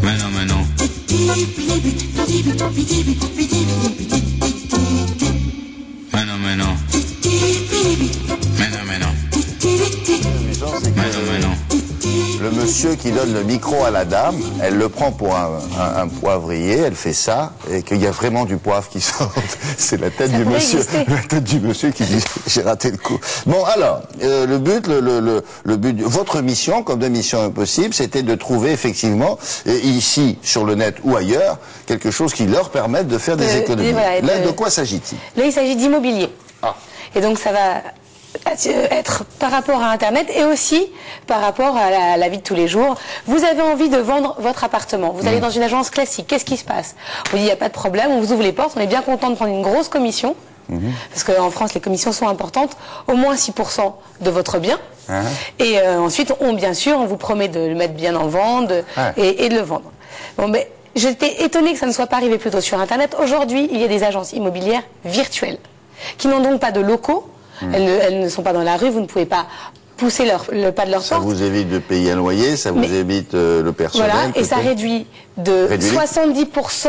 Mais non, mais non. Mais non, mais non. Mais non, mais non. Mais non, mais non. Le monsieur qui donne le micro à la dame, elle le prend pour un poivrier, elle fait ça, et qu'il y a vraiment du poivre qui sort. C'est la tête du monsieur, la tête du monsieur qui dit j'ai raté le coup. Bon alors, le but, votre mission, comme de Mission Impossible, c'était de trouver effectivement, ici sur le net ou ailleurs, quelque chose qui leur permette de faire des économies. Voilà, là, de quoi s'agit-il? Là, il s'agit d'immobilier. Ah. Et donc ça va être par rapport à Internet et aussi par rapport à la vie de tous les jours. Vous avez envie de vendre votre appartement. Vous allez dans une agence classique. Qu'est-ce qui se passe? On vous dit il n'y a pas de problème, on vous ouvre les portes, on est bien content de prendre une grosse commission. Parce qu'en France, les commissions sont importantes, au moins 6% de votre bien. Et ensuite, bien sûr, on vous promet de le mettre bien en vente et de le vendre. Bon, mais j'étais étonnée que ça ne soit pas arrivé plus tôt sur Internet. Aujourd'hui, il y a des agences immobilières virtuelles qui n'ont donc pas de locaux. Elles ne sont pas dans la rue, vous ne pouvez pas pousser le pas de leur porte. Ça vous évite de payer un loyer, ça vous évite le personnel. Voilà, et ça réduit de 70%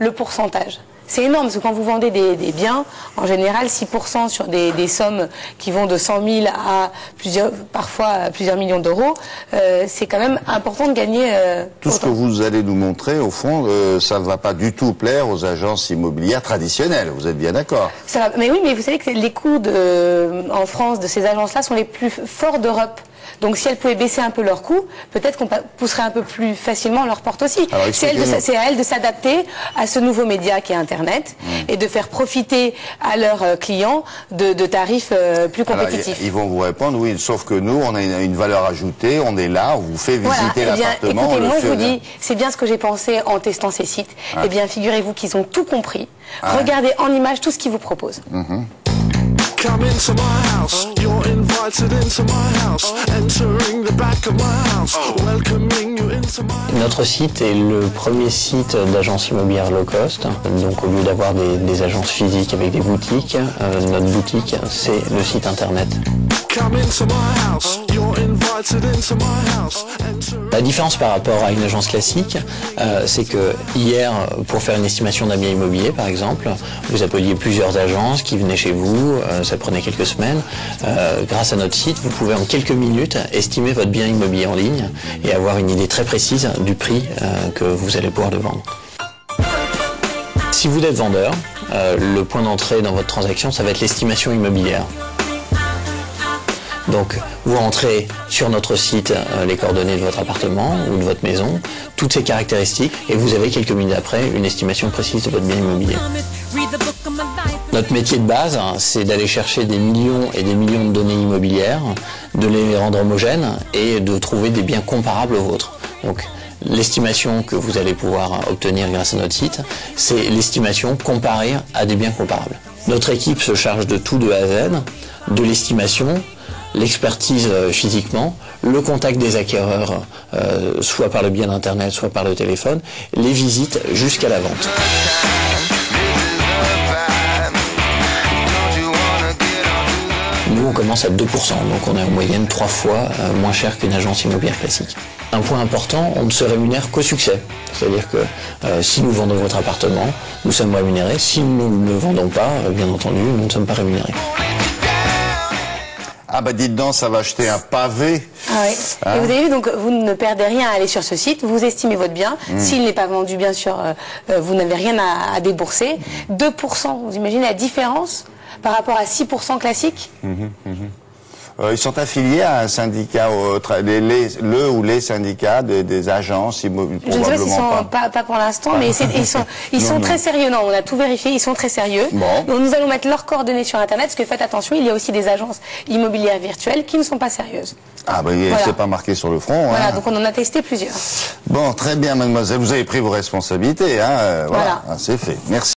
le pourcentage. C'est énorme, parce que quand vous vendez des biens, en général, 6% sur des sommes qui vont de 100 000 à parfois plusieurs millions d'euros, c'est quand même important de gagner tout ce que vous allez nous montrer, au fond, ça ne va pas du tout plaire aux agences immobilières traditionnelles, vous êtes bien d'accord? Mais oui, mais vous savez que les coûts en France de ces agences-là sont les plus forts d'Europe. Donc si elles pouvaient baisser un peu leurs coûts, peut-être qu'on pousserait un peu plus facilement leurs portes aussi. C'est à elles de s'adapter à ce nouveau média qui est Internet et de faire profiter à leurs clients de tarifs plus compétitifs. Alors, ils vont vous répondre, oui, sauf que nous, on a une valeur ajoutée, on est là, on vous fait visiter l'appartement. Écoutez, moi je vous dis, c'est bien ce que j'ai pensé en testant ces sites. Eh bien, figurez-vous qu'ils ont tout compris. Regardez en image tout ce qu'ils vous proposent. Come into my house, you're invited into my house, entering the back of my house, welcoming you into my... Notre site est le premier site d'agence immobilière low cost. Donc au lieu d'avoir des agences physiques avec des boutiques, notre boutique c'est le site internet. La différence par rapport à une agence classique, c'est que hier, pour faire une estimation d'un bien immobilier par exemple, vous appeliez plusieurs agences qui venaient chez vous, ça prenait quelques semaines. Grâce à notre site, vous pouvez en quelques minutes estimer votre bien immobilier en ligne et avoir une idée très précise du prix que vous allez pouvoir le vendre. Si vous êtes vendeur, le point d'entrée dans votre transaction, ça va être l'estimation immobilière. Donc, vous rentrez sur notre site les coordonnées de votre appartement ou de votre maison, toutes ces caractéristiques, et vous avez quelques minutes après une estimation précise de votre bien immobilier. Notre métier de base, c'est d'aller chercher des millions et des millions de données immobilières, de les rendre homogènes et de trouver des biens comparables aux vôtres. Donc, l'estimation que vous allez pouvoir obtenir grâce à notre site, c'est l'estimation comparée à des biens comparables. Notre équipe se charge de tout de A à Z, de l'estimation, l'expertise physiquement, le contact des acquéreurs, soit par le biais d'internet, soit par le téléphone, les visites jusqu'à la vente. Nous, on commence à 2%, donc on est en moyenne 3 fois moins cher qu'une agence immobilière classique. Un point important, on ne se rémunère qu'au succès. C'est-à-dire que si nous vendons votre appartement, nous sommes rémunérés. Si nous ne le vendons pas, bien entendu, nous ne sommes pas rémunérés. Ah bah dites donc, ça va acheter un pavé. Ah oui. Et vous avez vu, donc vous ne perdez rien à aller sur ce site, vous estimez votre bien. S'il n'est pas vendu, bien sûr, vous n'avez rien à débourser. 2%, vous imaginez la différence par rapport à 6% classique? Ils sont affiliés à un syndicat, le ou les syndicats des agences immobilières. Je ne sais pas s'ils sont pas pour l'instant, mais ils sont très sérieux. Non, on a tout vérifié, ils sont très sérieux. Bon. Donc nous allons mettre leurs coordonnées sur Internet, parce que faites attention, il y a aussi des agences immobilières virtuelles qui ne sont pas sérieuses. Ah ben voilà. C'est pas marqué sur le front. Voilà, donc on en a testé plusieurs. Bon, très bien mademoiselle, vous avez pris vos responsabilités. Voilà. C'est fait. Merci.